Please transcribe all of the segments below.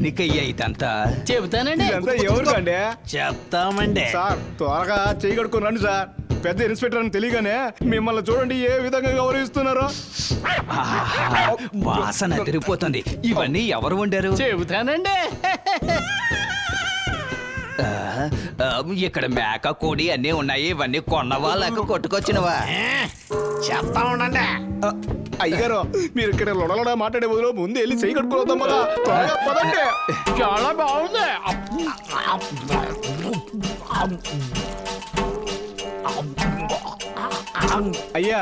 దేనికయ్యా ఇదంతా? చెబుతానండి. ఇదంతా ఎవరికండి? చెప్తామండి. సార్ త్వరగా చేయి కడుక్కొని రండి సార్. పెద్ద ఇన్స్పెక్టర్ అని తెలియగానే మిమ్మల్ని చూడండి ఏ విధంగా గౌరవిస్తున్నారో. ఆహా, వాసన తిరిగిపోతుంది. ఇవన్నీ ఎవరు వండారు? చెబుతానండి. ఇక్కడ మేక కోడి అన్నీ ఉన్నాయి. ఇవన్నీ కొన్నవా లేక కొట్టుకొచ్చినవా? చెప్తా ఉండండి. అయ్యగారు మీరు ఇక్కడ లొడలొడ మాట్లాడే బదులు ముందు వెళ్ళి చేయి కడుక్కోవద్దాం కదా. త్వరగా పదండి. చాలా బాగుంది. అయ్యా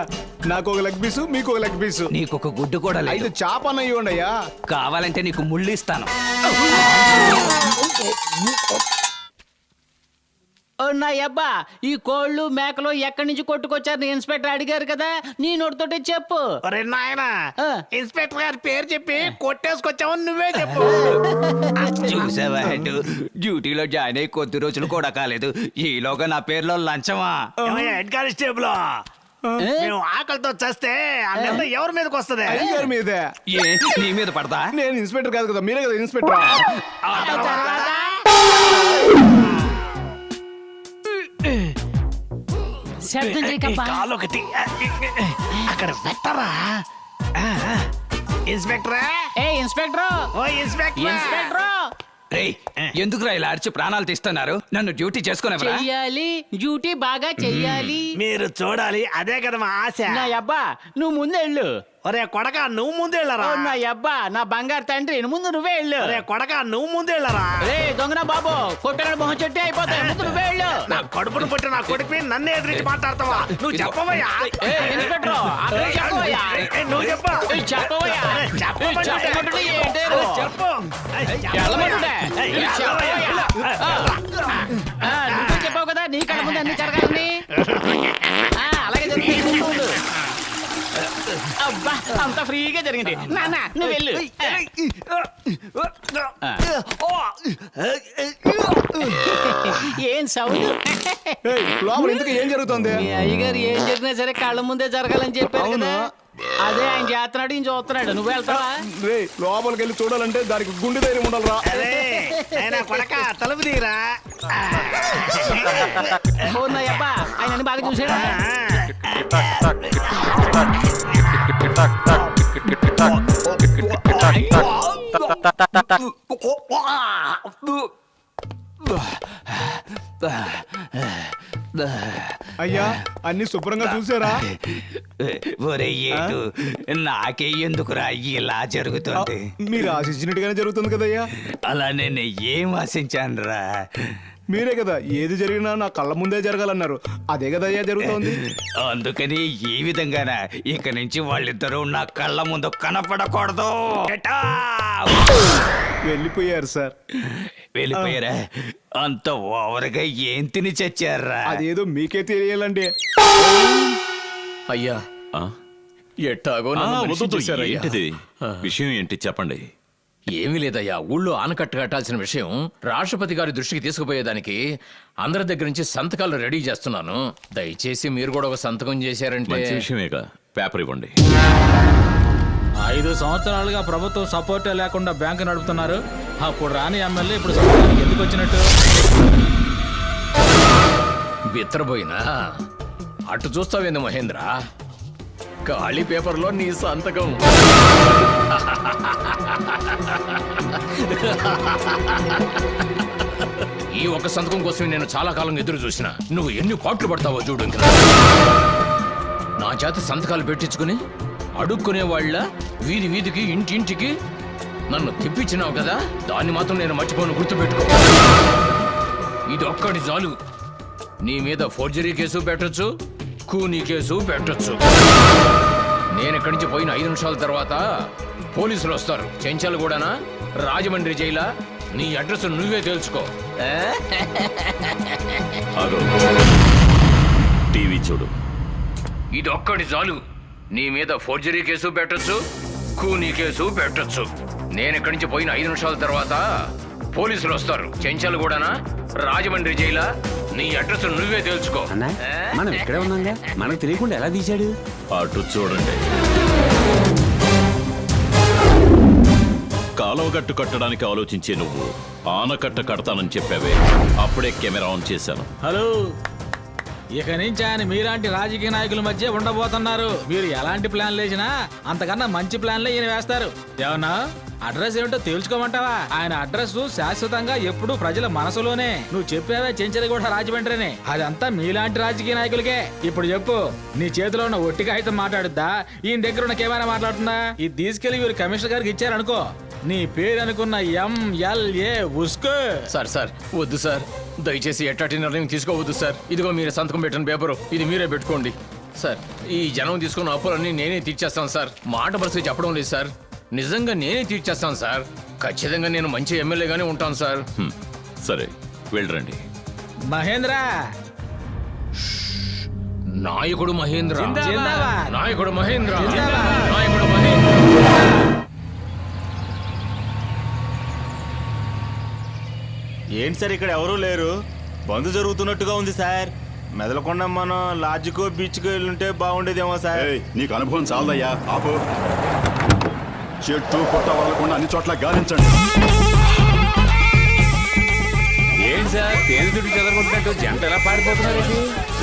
నాకు ఒక లెగ్ పీసు, మీకు ఒక లెగ్ పీసు. నీకొక గుడ్డు కూడా లేదు. 5 చేపన్న ఇవ్వండి అయ్యా. కావాలంటే నీకు ముళ్ళు ఇస్తాను. నా అబ్బా, ఈ కోళ్ళు మేకలు ఎక్కడి నుంచి కొట్టుకొచ్చారు ఇన్స్పెక్టర్ అడిగారు కదా, నీ నోటితోటి చెప్పు. ఒరే నాయనా, ఆ. ఇన్స్పెక్టర్ గారి పేరు చెప్పి కొట్టేసుకొచ్చావు, నువ్వే చెప్పు. చూసావా హెడ్, డ్యూటీలో జాయిన్ అయ్యి కొద్ది రోజులు కూడా కాలేదు. ఈలోగా నా పేరులో లంచమా? ఏమయ్యా, హెడ్ కానిస్టేబుల్, మేము ఆకలితో చస్తే ఆ నింద ఎవరి మీదకి వస్తుంది? అయ్యగారి మీదే. ఏ నీ మీద పడతా? నేను ఇన్స్పెక్టర్ కాదు కదా, మీరే కదా ఇన్స్పెక్టర్. శబ్దం చేయకబ్బా. కాలు ఒకటి అక్కడ పెట్టరా. ఇన్స్పెక్టర్, ఏ ఇన్స్పెక్టర్, ఓ ఇన్స్పెక్టర్, ఇన్స్పెక్టర్ రేయ్, ఎందుకురా ఇలా అరిచి ప్రాణాలు తీస్తున్నారు? నన్ను డ్యూటీ చేసుకునేవరా? చెయ్యాలి, డ్యూటీ బాగా చెయ్యాలి. మీరు చూడాలి, అదే కదా మా ఆశ. నా అబ్బా, నువ్వు ముందు వెళ్ళు. ఒరే కొడక, నువ్వు ముందు వెళ్ళరా. నా అబ్బా, నా బంగారు తండ్రి, ముందు నువ్వే వెళ్ళు. ఒరే కొడక, నువ్వు ముందు వెళ్ళరా. రే దొంగన బాబు, కొట్టని మొహం చెట్టే అయిపోతాయి, ముందు నువ్వే వెళ్ళు. నా కడుపును పుట్టి నా కొడుకు నన్ను ఎదిరించి మాట్లాడతావా? నువ్వు చెప్పవయ్యా. ఏ ఇన్స్పెక్టర్, అక్కడ చెప్పవయ్యా. నువ్వు చెప్పు. చెప్పవయ్యా. చెప్పమంటుంటే ఏంటి? చెప్పు. వెళ్ళమంటుంటే. చెప్పవయ్యా. నువ్వే చెప్పావు కదా, నీ కళ్ళ ముందు అన్ని జరగాలని. అలాగే జరుగుతుంది. అబ్బా, అంత ఫ్రీగా జరిగింది. నాన్న నువ్వు వెళ్ళు. ఏం సౌండ్? లోపల ఎందుకు ఏం జరుగుతుంది? మీ అయ్యగారు ఏం జరిగినా సరే కళ్ళ ముందే జరగాలని చెప్పారు కదా, అదే ఆయన చేస్తున్నాడు, ఈయన చూస్తున్నాడు. నువ్వు వెళ్తావా? రే లోపలికి వెళ్ళి చూడాలంటే దానికి గుండె ధైర్యం ఉండాలరా. అరే ఆయన కొడక, తలుపు తీరా. అబ్బా, ఆయన బాగా చూసాడా? అయ్యా అన్ని శుభ్రంగా చూసారా? ఒరే ఏటు, నాకే ఎందుకురా ఇలా జరుగుతుంది? మీరు ఆశించినట్టుగానే జరుగుతుంది కదయ్యా. అలా నేను ఏం ఆశించానురా? మీరే కదా ఏది జరిగినా నా కళ్ళ ముందే జరగాలన్నారు, అదే కదా అయ్యా జరుగుతోంది. అందుకని ఈ విధంగానా ఇక నుంచి వాళ్ళిద్దరూ నా కళ్ళ ముందు కనపడకూడదు. వెళ్ళిపోయారు సార్. వెళ్ళిపోయారా? అంత ఓవర్గా ఏం తిని చచ్చారా? అదేదో మీకే తెలియాలండి. అయ్యా ఎట్టాగో నన్ను మనిషి చేశారయ్యా. ఏంటిది విషయం? ఏంటి చెప్పండి. ఏమీ లేదయ్యా, ఊళ్ళో ఆనకట్ట కట్టాల్సిన విషయం రాష్ట్రపతి గారి దృష్టికి తీసుకుపోయేదానికి అందరి దగ్గర నుంచి సంతకాలు రెడీ చేస్తున్నాను. దయచేసి మీరు కూడా ఒక సంతకం చేశారంటే. మంచి విషయమేగా, పేపర్ ఇవ్వండి. 5 సంవత్సరాలుగా ప్రభుత్వం సపోర్టే లేకుండా బ్యాంకు నడుపుతున్నారు. అప్పుడు రాని ఎమ్మెల్యే ఇప్పుడు సంతకానికి ఎందుకు వచ్చినట్టు? బిత్తరపోయినా అటు చూస్తావేంది మహేంద్ర? ఖాళీ పేపర్లో నీ సంతకం. ఈ ఒక్క సంతకం కోసం నేను చాలా కాలం ఎదురు చూసిన. నువ్వు ఎన్ని పాటలు పడతావో చూడు. నా చేత సంతకాలు పెట్టించుకుని అడుక్కునే వాళ్ళ వీధి వీధికి ఇంటింటికి నన్ను తిప్పించినావు కదా, దాన్ని మాత్రం నేను మర్చిపోను, గుర్తుపెట్టుకో. ఇది ఒక్కటి చాలు. నీ మీద ఫోర్జరీ కేసు పెట్టొచ్చు, కూనీ కేసు పెట్టొచ్చు. నేను ఇక్కడి నుంచి పోయిన 5 నిమిషాల తర్వాత పోలీసులు వస్తారు. చెంచాలు కూడానా, రాజమండ్రి జైలా, నీ అడ్రస్ నువ్వే తెలుసుకో. టీవీ చూడు. ఇది ఒక్కటి చాలు. నీ మీద ఫోర్జరీ కేసు పెట్టొచ్చు, కూనీ కేసు పెట్టొచ్చు. నేను ఇక్కడి నుంచి పోయిన 5 నిమిషాల తర్వాత పోలీసులు వస్తారు. చెంచాలు కూడానా, రాజమండ్రి జైలా, నీ అడ్రస్ నువ్వే తెలుసుకో. మనం ఇక్కడే ఉన్నాగా, మనకు తెలియకుండా ఎలా తీశాడు? అటు చూడండి. కాలువగట్టు కట్టడానికి ఆలోచించే నువ్వు ఆనకట్ట కడతానని చెప్పావే, అప్పుడే కెమెరా ఆన్ చేశాను. హలో, ఇక నుంచి ఆయన మీలాంటి రాజకీయ నాయకుల మధ్య ఉండబోతున్నారు. మీరు ఎలాంటి ప్లాన్లు వేసినా అంతకన్నా మంచి ప్లాన్లే ఈయన వేస్తారు. ఏమన్నా అడ్రస్ ఏమిటో తేల్చుకోమంటావా? ఆయన అడ్రస్ శాశ్వతంగా ఎప్పుడూ ప్రజల మనసులోనే. నువ్వు చెప్పావే చెంచరి కూడా రాజమండ్రిని, అదంతా మీలాంటి రాజకీయ నాయకులకే. ఇప్పుడు చెప్పు, నీ చేతిలో ఉన్న ఒట్టి కాగితం మాట్లాడుద్దా, ఈయన దగ్గర ఉన్న కెమెరా మాట్లాడుతుందా? ఇది తీసుకెళ్లి వీరు కమిషనర్ గారికి ఇచ్చారనుకో, నీ పేరు అనుకున్న MLA ఉస్కో. సార్ సార్ వద్దు సార్, దయచేసి ఎట్లాంటి నిర్ణయం తీసుకోవద్దు సార్. ఇదిగో మీరు సంతకం పెట్టిన పేపరు, ఇది మీరే పెట్టుకోండి సార్. ఈ జనం తీసుకున్న అప్పులన్నీ నేనే తీర్చేస్తాను సార్. మాట పరిస్థితి చెప్పడం లేదు సార్, నిజంగా నేనే తీర్చేస్తాను సార్. ఖచ్చితంగా నేను మంచి ఎమ్మెల్యేగానే ఉంటాను సార్. సరే వెళ్ళరండి. మహేంద్ర, నాయకుడు మహేంద్ర, జిందాబాద్. నాయకుడు మహేంద్ర, జిందాబాద్. నాయకుడు మహేంద్ర. ఏంటి సార్ ఇక్కడ ఎవరూ లేరు? బంద్ జరుగుతున్నట్టుగా ఉంది సార్. మెదలకుండా మనం లాడ్జ్కో బీచ్కో వెళ్ళుంటే బాగుండేదేమో సార్. నీకు అనుభవం చాలదయ్యా, ఆపు. చెట్టు పుట్ట వదలకుండా అన్ని చోట్ల గాలించండి. ఏంటి సార్ తేనె దుడ్డు చెదరగొట్టినట్టు జంట ఎలా పారిపోతున్నారు?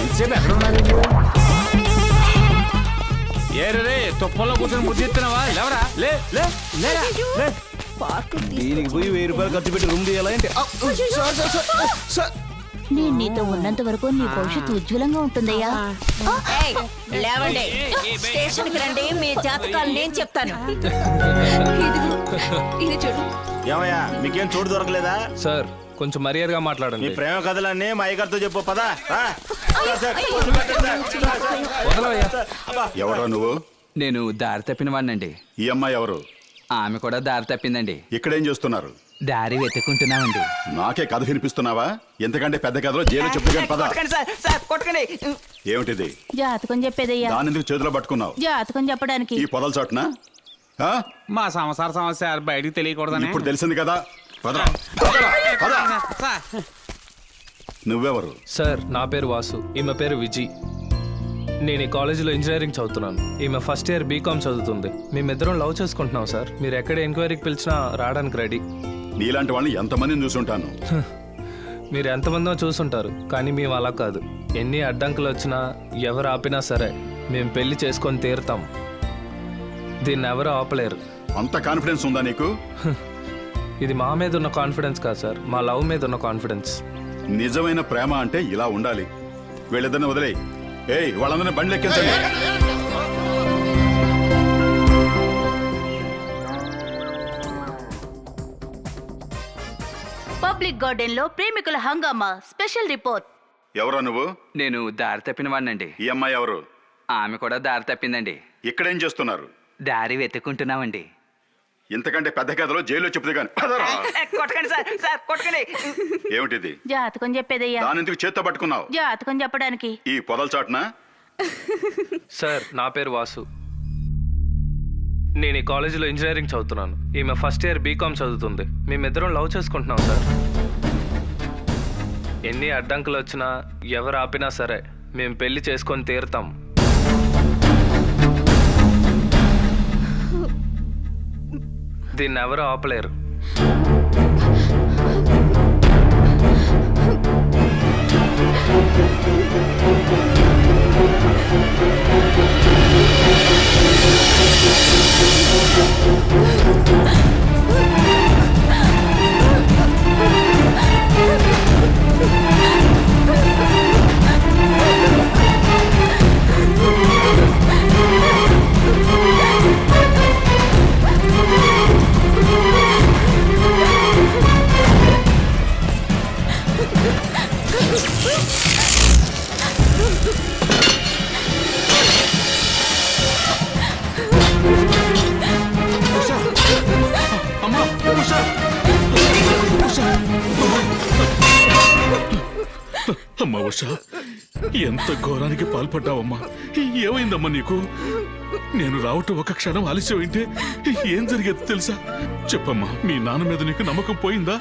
ఇంతసేపు ఎక్కడ ఉన్నారు? ఏరే తుప్పల్లో కూర్చొని బుద్ధి ఇస్తున్నావా? లేవరా, లే లే లేరా, లే. దీనికి పోయి 1000 రూపాయలు ఖర్చు పెట్టి రూమ్ తీయాలంటే నేను నీతో ఉన్నంత వరకు నీ భవిష్యత్తు ఉజ్వలంగా ఉంటుందయ్యా. లేవండి, స్టేషన్ కి రండి, మీ జాతకాలు నేను చెప్తాను. ఇది చూడు. ఏమయ్యా మీకేం చోటు దొరకలేదా? సార్ కొంచెం మర్యాదగా మాట్లాడండి. మీ ప్రేమ కథలన్నీ మా అయ్యగారితో చెప్పు పదా. ఎవరా నువ్వు? నేను దారి తప్పిన వాడినండి. ఈ అమ్మాయి ఎవరు? ఆమె కూడా దారి తప్పిందండి. ఇక్కడేం చేస్తున్నారు? దారి వెతుక్కుంటున్నామండి. నాకే కథ వినిపిస్తున్నావా? ఎంతకంటే పెద్ద కథలో జైలు చెప్పుగా పద. ఏమిటిది? జాతకం చెప్పేదయ్యా. దాని ఎందుకు చేతిలో పట్టుకున్నావు? జాతకం చెప్పడానికి. ఈ పొదల చాటున మా సంసార సమస్య బయటికి తెలియకూడదని. ఇప్పుడు తెలిసింది కదా, పదరా, పదరా, పద. నువ్వెవరు? సార్ నా పేరు వాసు, ఈమె పేరు విజి. నేను ఈ కాలేజీలో ఇంజనీరింగ్ చదువుతున్నాను. ఈమె ఫస్ట్ ఇయర్ బీకామ్ చదువుతుంది. మేమిద్దరం లవ్ చేసుకుంటున్నాం సార్. మీరు ఎక్కడ ఎంక్వైరీకి పిలిచినా రావడానికి రెడీ. నీలాంటి వాళ్ళని ఎంతమందిని చూసుంటాను. మీరు ఎంతమందో చూసుంటారు, కానీ మేము అలా కాదు. ఎన్ని అడ్డంకులు వచ్చినా ఎవరు ఆపినా సరే మేము పెళ్లి చేసుకొని తీరుతాం. దీన్ని ఎవరు ఆపలేరు. అంత కాన్ఫిడెన్స్ ఉందా నీకు? ఇది మా మీద ఉన్న కాన్ఫిడెన్స్ కాదు సార్, మా లవ్ మీద ఉన్న కాన్ఫిడెన్స్. నిజమైన ప్రేమ అంటే ఇలా ఉండాలి. వీళ్ళిద్దరిని వదిలేయి. ఏయ్, వాళ్ళందరినీ బండ్లు ఎక్కించండి. పబ్లిక్ గార్డెన్ లో ప్రేమికుల హంగామా స్పెషల్ రిపోర్ట్. ఎవరా నువ్వు? నేను దారి తప్పిన వాడినండి. ఈ అమ్మాయి ఎవరు? ఆమె కూడా దారి తప్పిందండి. ఇక్కడేం చేస్తున్నారు? దారి వెతుక్కుంటున్నామండి. ఇంతకంటే పెద్ద కథలో జైల్లో చెప్తే గాని పదరా. కొట్టకండి సార్, సార్ కొట్టకండి. ఏమిటిది? జాతకం చెప్పేదయ్యా. దాని ఎందుకు చేత్తో పట్టుకున్నావు? జాతకం చెప్పడానికి. ఈ పొదల చాటున. సార్ నా పేరు వాసు, నేను ఈ కాలేజీలో ఇంజనీరింగ్ చదువుతున్నాను. ఈమె ఫస్ట్ ఇయర్ బీకామ్ చదువుతుంది. మేమిద్దరం లవ్ చేసుకుంటున్నాం సార్. ఎన్ని అడ్డంకులు వచ్చినా ఎవరు ఆపినా సరే మేము పెళ్లి చేసుకొని తీరుతాం. దీన్ని ఎవరు ఆపలేరు. అమ్మా ఉషా, ఎంత ఘోరానికి పాల్పడ్డావమ్మా. ఏమైందమ్మా నీకు? నేను రావటం ఒక క్షణం ఆలస్యమైంటే ఏం జరిగేది తెలుసా? చెప్పమ్మా, మీ నాన్న మీద నీకు నమ్మకం పోయిందా?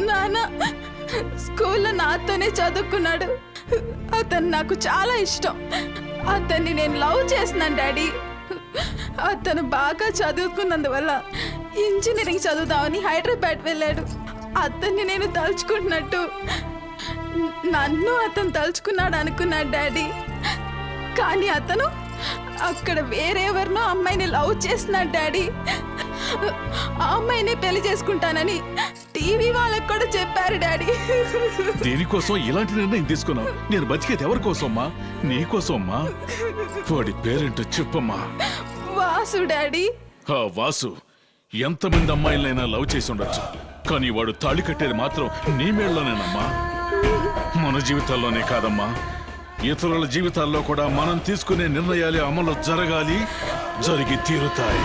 నాన్న స్కూల్లో నాతోనే చదువుకున్నాడు. అతను నాకు చాలా ఇష్టం. అతన్ని నేను లవ్ చేస్తున్నాను డాడీ. అతను బాగా చదువుకున్నందువల్ల ఇంజనీరింగ్ చదువుదామని హైదరాబాద్ వెళ్ళాడు. అతన్ని నేను తలుచుకుంటున్నట్టు నన్ను అతను తలుచుకున్నాడు అనుకున్నాడు డాడీ. కానీ అతను అక్కడ వేరెవరినో అమ్మాయిని లవ్ చేస్తున్నాడు డాడీ. ఆ అమ్మాయిని పెళ్లి చేసుకుంటానని టీవీ వాళ్ళకు కూడా చెప్పారు డాడీ. దీనికోసం ఇలాంటి నిర్ణయం తీసుకున్నావు? నేను బతికేది ఎవరి కోసమ్మా? నీ కోసమ్మా. వాడి పేరేంటో చెప్పమ్మా. వాసు డాడీ. ఆ వాసు ఎంతమంది అమ్మాయిలైనా లవ్ చేసి ఉండొచ్చు, కానీ వాడు తాళి కట్టేది మాత్రం నీ మేళ్ళలోనేనమ్మా. మన జీవితాల్లోనే కాదమ్మా, ఇతరుల జీవితాల్లో కూడా మనం తీసుకునే నిర్ణయాలు అమలు జరగాలి, జరిగి తీరుతాయి.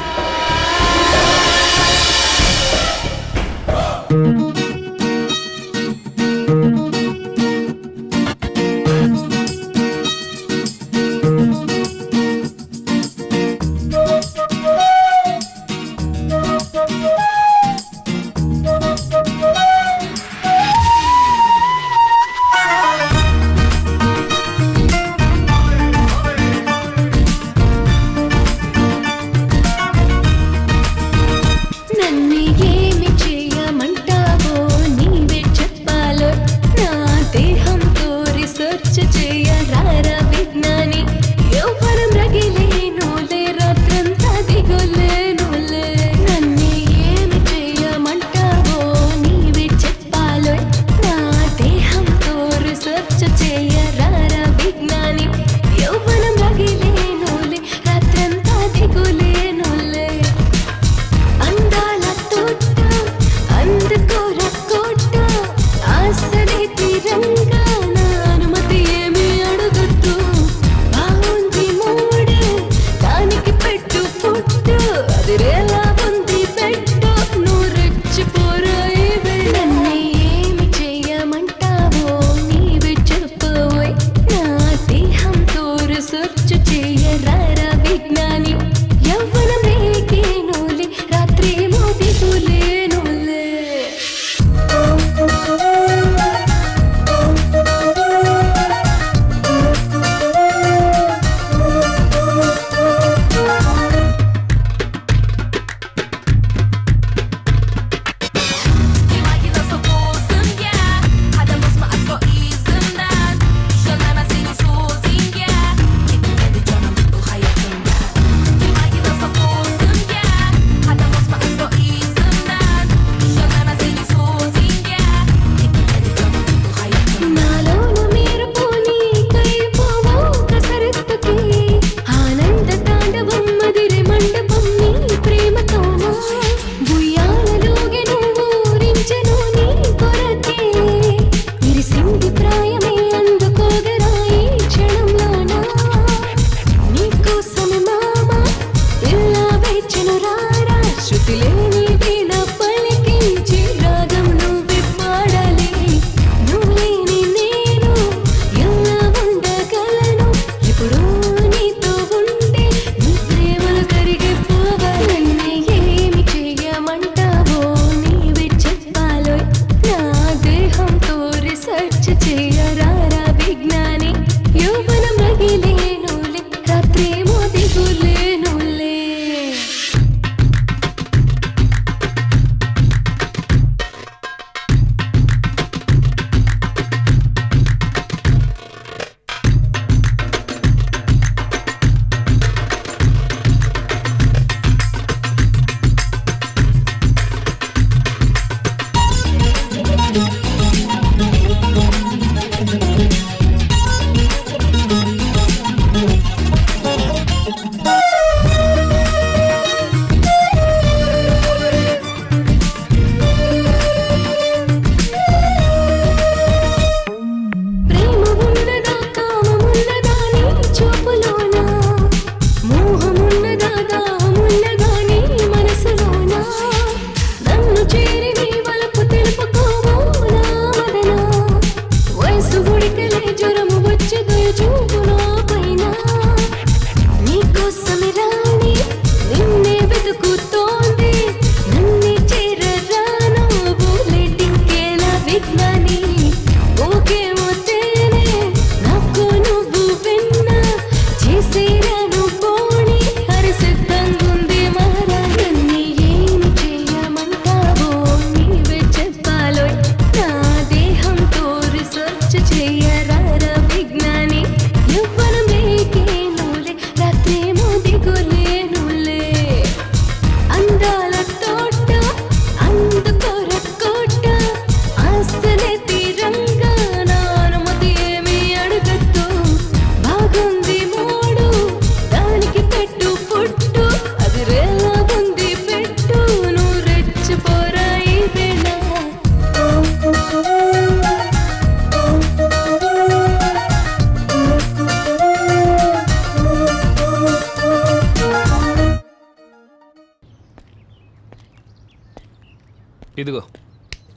ఇదిగో.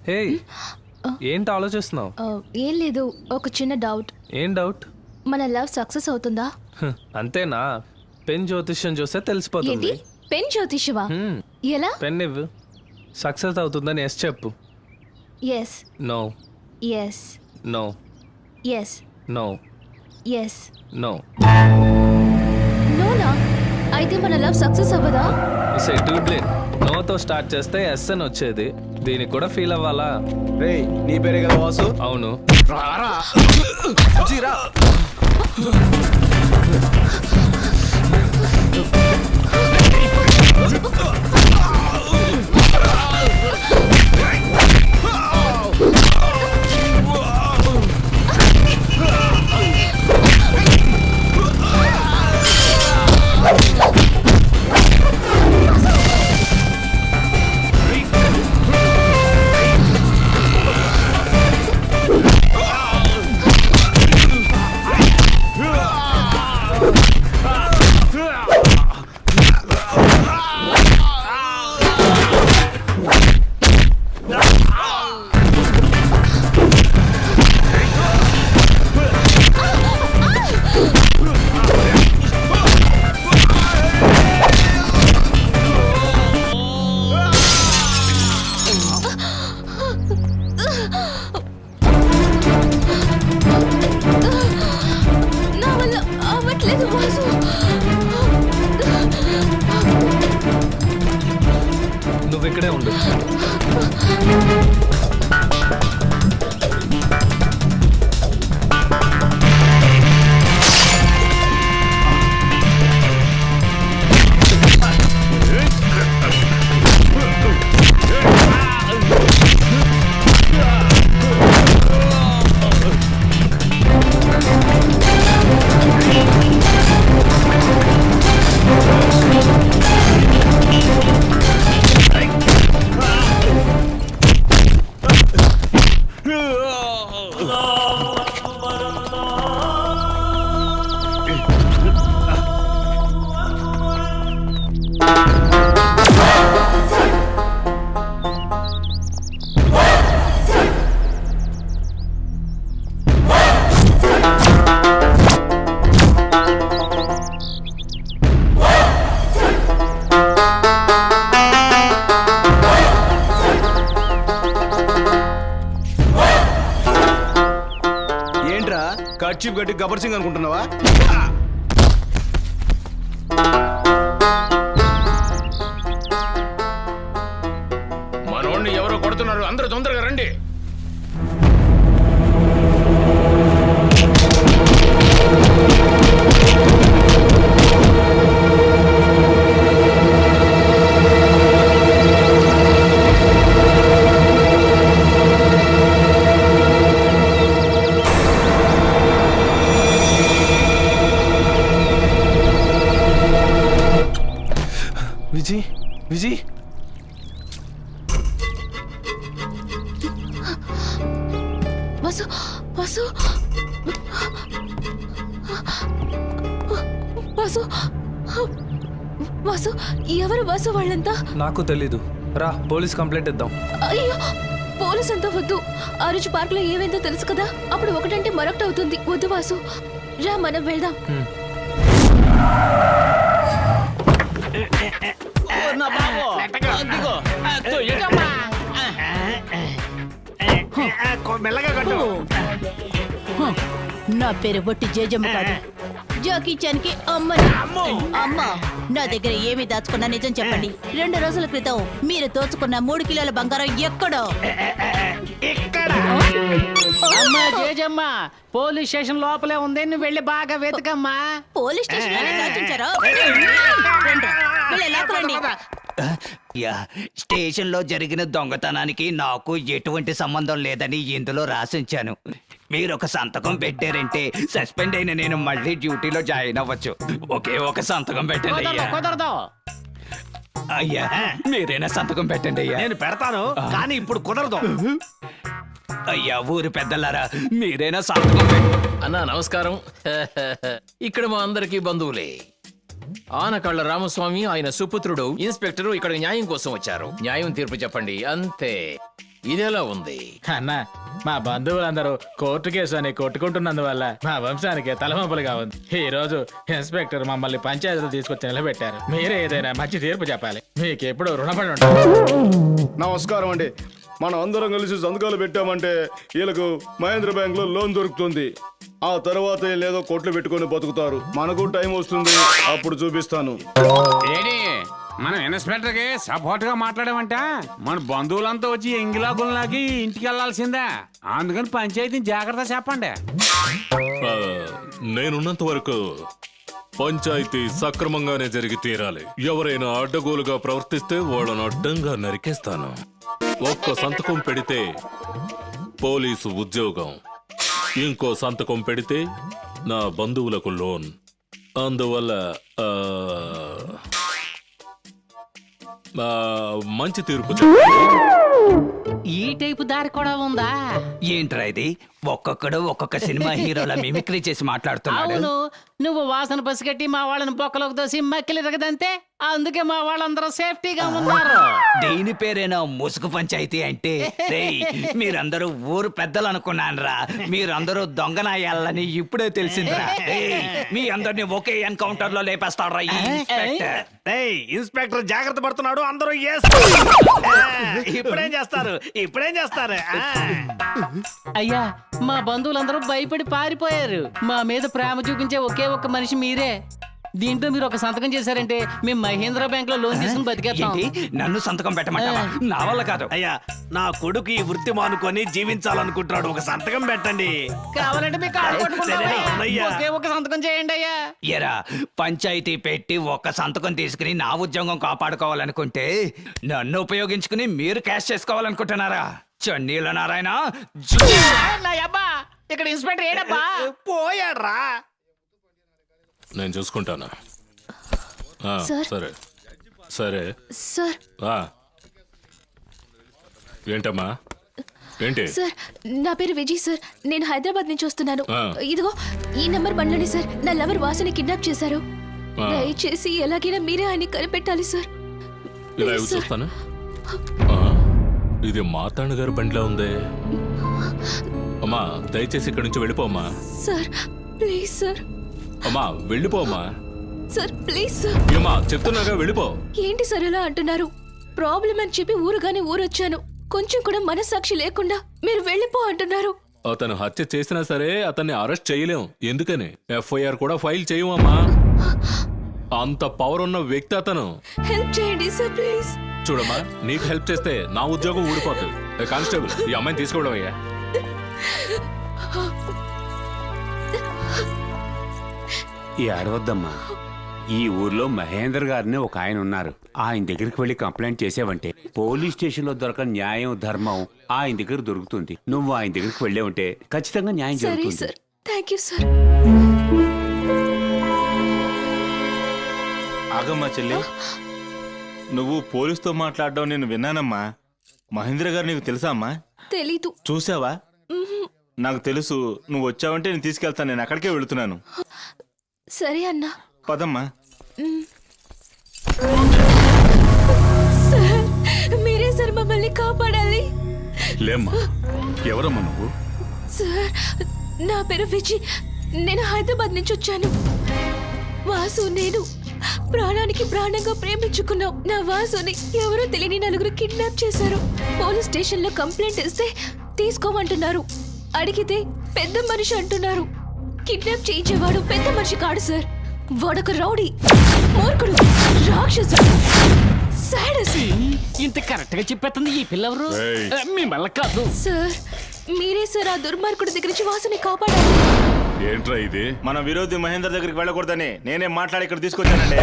హే, ఏంటి ఆలోచిస్తున్నావు? ఏం లేదు, ఒక చిన్న డౌట్. ఏం డౌట్? మన లవ్ సక్సెస్ అవుతుందా? అంతేనా? పెన్ జ్యోతిష్యం చూస్తే తెలిసిపోతుంది. పెన్ జ్యోతిషవా? ఎలా? పెన్ ఇవ్వు. సక్సెస్ అవుతుందని ఎస్ చెప్పు. Yes. No. Yes. No. Yes. No. Yes. No. నోనా? అయితే మన లవ్ సక్సెస్ అవ్వదా? సే ట్యూబ్లెట్. నోతో స్టార్ట్ చేస్తే ఎస్ అని వచ్చేది. దీనికి కూడా ఫీల్ అవ్వాలా? రే, నీ పేరే కదా వాసు? అవును. రారా జీరా. నా వల్ల అవ్వట్లేదు వాసు. నువ్వు ఇక్కడే ఉండు. ఏంట్రా కర్చీఫ్ గట్టి గబ్బర్ సింగ్ అనుకుంటున్నావా? మనోడిని ఎవరో కొడుతున్నారు, అందరూ తొందరగా రండి. విజయ్, విజయ్. వాసు, వాసు, వాసు, వాసు, ఎవరు వాసు వాళ్ళంతా? నాకు తెలీదు. రా, పోలీస్ కంప్లైంట్ ఇద్దాం. అయ్యో, పోలీస్ అంతా వద్దు. ఆ రోజు పార్క్ లో ఏమైందో తెలుసు కదా, అప్పుడు ఒకటంటే మరొకటి అవుతుంది. వద్దు వాసు, రా మనం వెళ్దాం. నా బాబు, అదిగో, తొయ్యకమ్మా. మెల్లగా కట్టు. నా పేరు బొట్టి జేజమ్మ కాదు, జాకీ చాన్ కి అమ్మని. అమ్మ, నా దగ్గర ఏమి దాచుకున్నా నిజం చెప్పండి. 2 రోజుల క్రితం మీరు దోచుకున్న 3 కిలోల బంగారం ఎక్కడో? అమ్మా జేజమ్మ, పోలీస్ స్టేషన్ లోపలే ఉంది, నువ్వు వెళ్ళి బాగా వెతకమ్మా. పోలీస్ స్టేషన్ దాచించారా? స్టేషన్ లో జరిగిన దొంగతనానికి నాకు ఎటువంటి సంబంధం లేదని ఇందులో రాసించాను. మీరు ఒక సంతకం పెట్టారంటే సస్పెండ్ అయిన నేను మళ్ళీ డ్యూటీలో జాయిన్ అవ్వచ్చు. ఒకే ఒక సంతకం పెట్టండి అయ్యా. కుదరదు. అయ్యా, మీరైనా సంతకం పెట్టండి అయ్యా. నేను పెడతాను, కానీ ఇప్పుడు కుదరదు. అయ్యా, ఊరు పెద్దలారా, మీరైనా సంతకం పెట్టండి. అన్నా నమస్కారం. ఇక్కడ మా అందరికీ బంధువులే. ఆనకళ్ళ రామస్వామి ఆయన సుపుత్రుడు ఇన్స్పెక్టర్ ఇక్కడ న్యాయం కోసం వచ్చారు. న్యాయం తీర్పు చెప్పండి అంతే. ఇదేలా ఉంది? అన్న మా బంధువులందరూ కోర్టు కేసు అని కొట్టుకుంటున్నందువల్ల మా వంశానికి తలవంపులుగా ఉంది. ఈ రోజు ఇన్స్పెక్టర్ మమ్మల్ని పంచాయతీలో తీసుకొచ్చి నిలబెట్టారు. మీరే ఏదైనా మంచి తీర్పు చెప్పాలి. మీకు ఎప్పుడు రుణపడి ఉంటారు. నమస్కారం అండి. మనం అందరం కలిసి సంతకాలు పెట్టామంటే వీళ్ళకు మహేంద్ర బ్యాంక్ లో లోన్ దొరుకుతుంది. ఆ తర్వాత లేదో కోట్లు పెట్టుకొని బతుకుతారు. మనకు టైం వస్తుంది, అప్పుడు చూపిస్తాను. ఏడి మనం ఇన్స్పెక్టర్ కి సపోర్ట్ గా మాట్లాడమంట మన బంధువులంతా వచ్చి ఎంగిలాగుల్లాకి ఇంటికి వెళ్లాల్సిందే. అందుకని పంచాయతీని జాగ్రత్త చెప్పండి. నేనున్నంత వరకు పంచాయతీ సక్రమంగానే జరిగి తీరాలి. ఎవరైనా అడ్డగోలుగా ప్రవర్తిస్తే వాళ్ళను అడ్డంగా నరికేస్తాను. ఒక్క సంతకం పెడితే పోలీసు ఉద్యోగం, ఇంకో సంతకం పెడితే నా బంధువులకు లోన్. అందువల్ల మంచి తీర్పు ఈ టైపు దారి కూడా ఉందా? ఏంట్రా ఇది? ఒక్కొక్కడు ఒక్కొక్క సినిమా హీరోల మిమిక్రీ చేసి మాట్లాడుతున్నాడు. అవును, నువ్వు వాసన పసిగట్టి మా వాళ్ళని బొక్కలోకి దోసి మక్కిలి రగదంతే. అందుకే మా వాళ్ళందరూ సేఫ్టీగా ఉన్నారు. దీని పేరేనా ముసుగు పంచాయతీ అంటే? రేయ్, మీరందరూ ఊరు పెద్దలు అనుకున్నానురా. మీరందరూ దొంగనాయాలని ఇప్పుడే తెలిసిందిరా. రేయ్, మీ అందరిని ఒకే ఎన్కౌంటర్ లో లేపేస్తాడ్రా ఈ ఇన్స్పెక్టర్. ఇన్స్పెక్టర్ జాగ్రత్త పడుతున్నాడు. అందరూ ఇప్పుడేం చేస్తారు? అయ్యా, మా బంధువులందరూ భయపడి పారిపోయారు. మా మీద ప్రేమ చూపించే ఒకే ఒక్క మనిషి మీరే. దీంట్లో మీరు ఒక సంతకం చేశారంటే మేము మహేంద్ర బ్యాంక్ లో లోన్ తీసుకుని బతికేస్తాం. ఏంటి? నన్ను సంతకం పెట్టమంటావా? నా వల్ల కాదు. అయ్యా, నా కొడుకు ఈ వృత్తి మానుకొని జీవించాలనుకుంటున్నాడు. ఒక సంతకం పెట్టండి. కావాలంటే మీకు కాళ్ళు పట్టుకుంటాం. సరే, అవునయ్యా. ఒకే ఒక సంతకం చేయండి అయ్యా. ఎరా, పంచాయతీ పెట్టి ఒక్క సంతకం తీసుకుని నా ఉద్యోగం కాపాడుకోవాలనుకుంటే నన్ను ఉపయోగించుకుని మీరు క్యాష్ చేసుకోవాలనుకుంటున్నారా? చన్నీల నారాయణ నా అబ్బా, ఇక్కడ ఇన్స్పెక్టర్ ఏడబ్బా? పోయాడ్రా. నేను చూసుకుంటాను. సార్. సరే సరే. సార్ ఏంటమ్మా? ఏంటి? సార్, నా పేరు విజయ్ సార్. నేను హైదరాబాద్ నుంచి వస్తున్నాను. ఇదిగో ఈ నెంబర్ బండ్లోనే సార్ నా లవర్ వాసుని కిడ్నాప్ చేశారు. దయచేసి ఎలాగైనా మీరే ఆయన కనిపెట్టాలి సార్. ఇలా చూస్తాను. ఇది మాతాండ గారి బండిలో ఉందే. అమ్మా, దయచేసి ఇక్కడి నుంచి వెళ్ళిపోమ్మా. Sir please sir. అమ్మా, వెళ్ళిపోమ్మా. Sir please sir. ఏమ్మా, చెప్తున్నాగా వెళ్ళిపో. ఏంటి సార్ ఇలా అంటున్నారు? ప్రాబ్లం అని చెప్పి ఊరుగానే ఊరొచ్చాను. కొంచెం కూడా మనస్సాక్షి లేకుండా మీరు వెళ్ళిపో అంటున్నారు. అతను హత్య చేసినా సరే అతన్ని అరెస్ట్ చేయలేం. ఎందుకని ఎఫ్ఐఆర్ కూడా ఫైల్ చేయమమ్మా. అంత పవర్ ఉన్న వ్యక్తి అతను. హెల్ప్ చేయండి సార్ ప్లీజ్. చూడమ్మా, నీకు హెల్ప్ చేస్తే నా ఉద్యోగం ఊడిపోతుంది. కానిస్టేబుల్, ఈ అమ్మాయిని తీసుకోవడం అయ్యా. ఏడవద్దమ్మా. ఈ ఊర్లో మహేందర్ గారిని ఒక ఆయన ఉన్నారు. ఆయన దగ్గరికి వెళ్ళి కంప్లైంట్ చేసావంటే పోలీస్ స్టేషన్ లో దొరకని న్యాయం ధర్మం ఆయన దగ్గర దొరుకుతుంది. నువ్వు ఆయన దగ్గరికి వెళ్ళే ఉంటే ఖచ్చితంగా న్యాయం జరుగుతుంది. Sir, thank you sir. ఆగమ్మా చెల్లి, నువ్వు పోలీసుతో మాట్లాడడం నేను విన్నానమ్మా. మహేంద్ర గారు నీకు తెలుసా అమ్మా? తెలీదు. చూసావా? నాకు తెలుసు. నువ్వు వచ్చావంటే నేను తీసుకెళ్తాను. నేను అక్కడికే వెళుతున్నాను. సరే అన్నా, పదమ్మా. సార్ మీరే సార్ మమ్మల్ని కాపాడాలి. లేమ్మా, ఎవరమ్మా నువ్వు? సార్, నా పేరు విజయ్. నేను హైదరాబాద్ నుంచి వచ్చాను. వాసు నేను ప్రాణానికి ప్రాణంగా ప్రేమించుకున్నాం. నా వాసుని ఎవరో తెలియని నలుగురు కిడ్నాప్ చేశారు. పోలీస్ స్టేషన్ లో కంప్లైంట్ ఇస్తే తీసుకోమంటున్నారు. అడిగితే పెద్ద మనిషి అంటున్నారు. కిడ్నాప్ చేయించేవాడు పెద్ద మనిషి కాడు సార్. వాడొక రౌడీ, మూర్ఖుడు, రాక్షసుడు, సాడసి. ఇంత కరెక్ట్ గా చెప్పేస్తుంది ఈ పిల్లవరు. మిమ్మల్ని కాదు సార్. మీరే సార్ ఆ దుర్మార్గుడి దగ్గర నుంచి వాసుని కాపాడాలి. ఏంట్రా ఇది? మన విరోధి మహేందర్ దగ్గరికి వెళ్ళకూడదని నేనే మాట్లాడి ఇక్కడ తీసుకొచ్చానండి.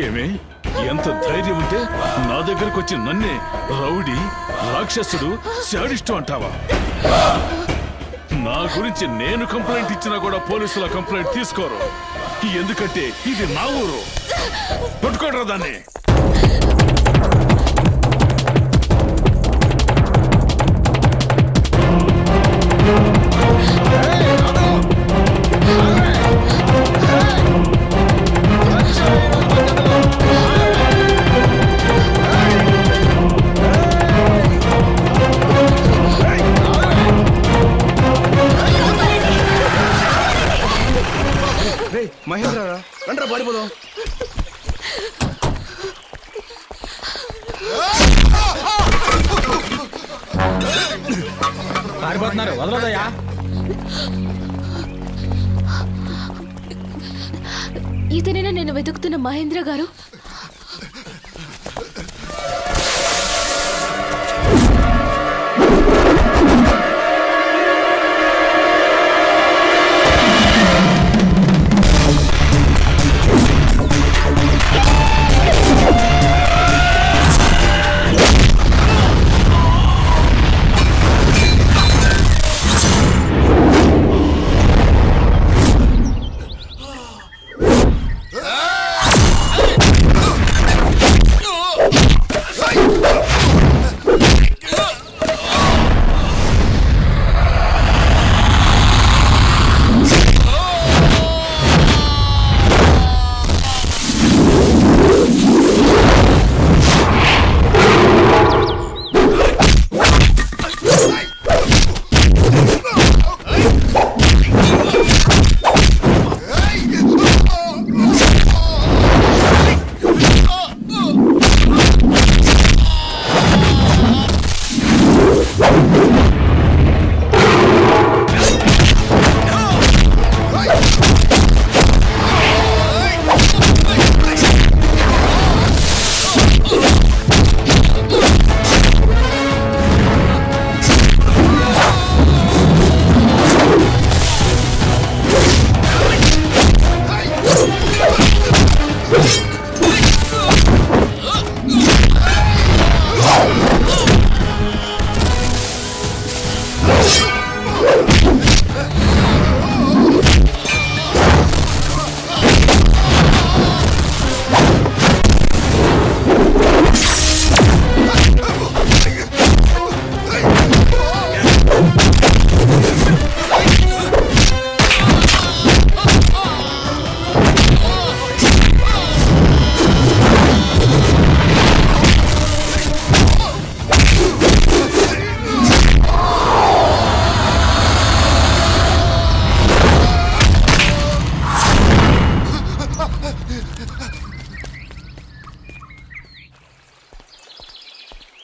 ఏమే, ఎంత ధైర్యం ఉంటే నా దగ్గరకు వచ్చి నన్నే రౌడీ, రాక్షసుడు, శాడిస్టు అంటావా? నా గురించి నేను కంప్లైంట్ ఇచ్చినా కూడా పోలీసుల కంప్లైంట్ తీసుకోరు. ఎందుకంటే ఇది నా ఊరు. పట్టుకోడరా దాన్ని. మహేంద్ర రండ్రా పడిపోదాం. పారిపోతున్నారు, వదలదయ్యా. ఇతనేనా నేను వెతుకుతున్న మహేంద్ర గారు?